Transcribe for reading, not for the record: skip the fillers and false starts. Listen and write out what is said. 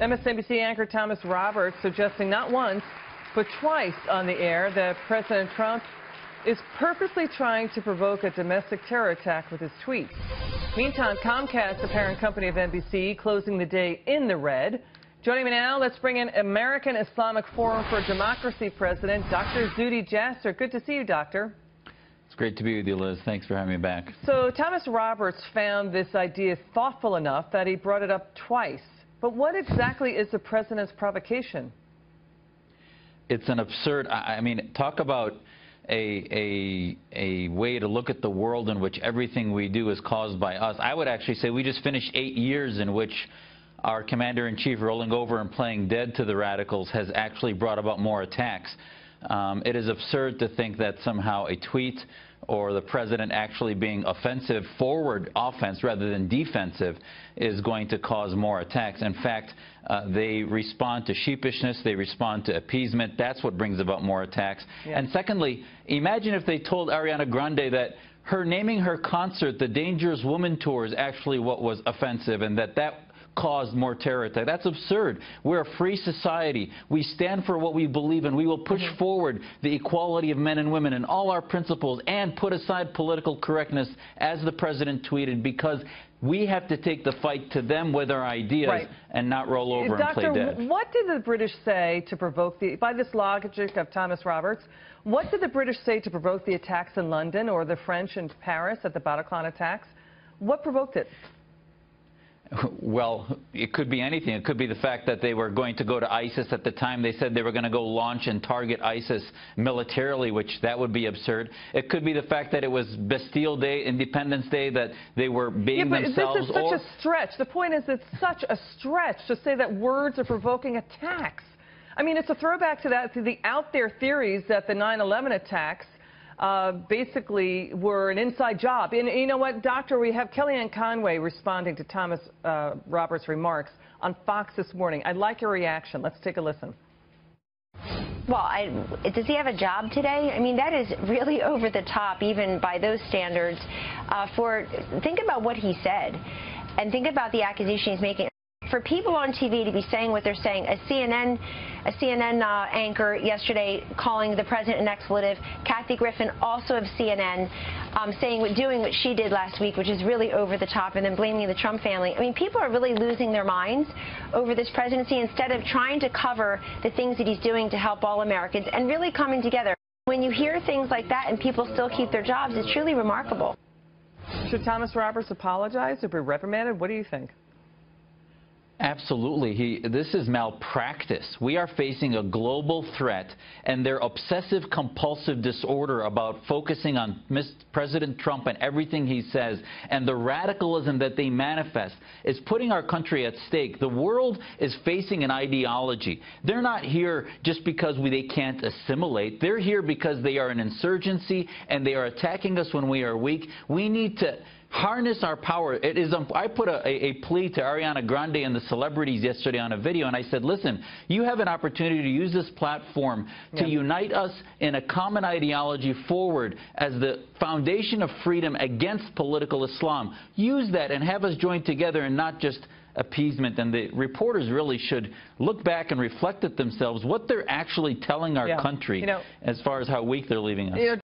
MSNBC anchor Thomas Roberts suggesting not once, but twice on the air that President Trump is purposely trying to provoke a domestic terror attack with his tweets. Meantime, Comcast, the parent company of NBC, closing the day in the red. Joining me now, let's bring in American Islamic Forum for Democracy President, Dr. Zuhdi Jasser. Good to see you, Doctor. It's great to be with you, Liz. Thanks for having me back. So Thomas Roberts found this idea thoughtful enough that he brought it up twice. But what exactly is the president's provocation? It's an absurd, I mean, talk about a way to look at the world in which everything we do is caused by us. I would actually say we just finished 8 years in which our commander-in-chief rolling over and playing dead to the radicals has actually brought about more attacks. It is absurd to think that somehow a tweet or the president actually being offensive, forward offense rather than defensive, is going to cause more attacks. In fact, they respond to sheepishness, they respond to appeasement. That's what brings about more attacks. Yeah. And secondly, imagine if they told Ariana Grande that her naming her concert the Dangerous Woman Tour is actually what was offensive, and that caused more terror attack. That's absurd. We're a free society. We stand for what we believe in. We will push forward the equality of men and women and all our principles and put aside political correctness, as the president tweeted, because we have to take the fight to them with our ideas and not roll over and play dead. Doctor, what did the British say to provoke by this logic of Thomas Roberts, what did the British say to provoke the attacks in London, or the French in Paris at the Bataclan attacks? What provoked it? Well, it could be anything. It could be the fact that they were going to go to ISIS at the time. They said they were going to go launch and target ISIS militarily, which that would be absurd. It could be the fact that it was Bastille Day, Independence Day, that they were being themselves. This is such a stretch. The point is, it's such a stretch to say that words are provoking attacks. I mean, it's a throwback to the out there theories that the 9/11 attacks basically were an inside job. And you know what, Doctor, we have Kellyanne Conway responding to Thomas Roberts' remarks on Fox this morning. I'd like your reaction. Let's take a listen. Well, does he have a job today? I mean, that is really over the top, even by those standards. Think about what he said, and think about the accusation he's making. For people on TV to be saying what they're saying, a CNN anchor yesterday calling the president an expletive, Kathy Griffin, also of CNN, doing what she did last week, which is really over the top, and then blaming the Trump family. I mean, people are really losing their minds over this presidency instead of trying to cover the things that he's doing to help all Americans and really coming together. When you hear things like that and people still keep their jobs, it's truly remarkable. Should Thomas Roberts apologize or be reprimanded? What do you think? Absolutely. This is malpractice. We are facing a global threat, and their obsessive-compulsive disorder about focusing on President Trump and everything he says, and the radicalism that they manifest, is putting our country at stake. The world is facing an ideology. They're not here just because they can't assimilate. They're here because they are an insurgency, and they are attacking us when we are weak. We need to harness our power. It is. I put a plea to Ariana Grande and the celebrities yesterday on a video, and I said, listen, you have an opportunity to use this platform to unite us in a common ideology forward as the foundation of freedom against political Islam. Use that and have us join together, and not just appeasement. And the reporters really should look back and reflect at themselves what they're actually telling our country as far as how weak they're leaving us.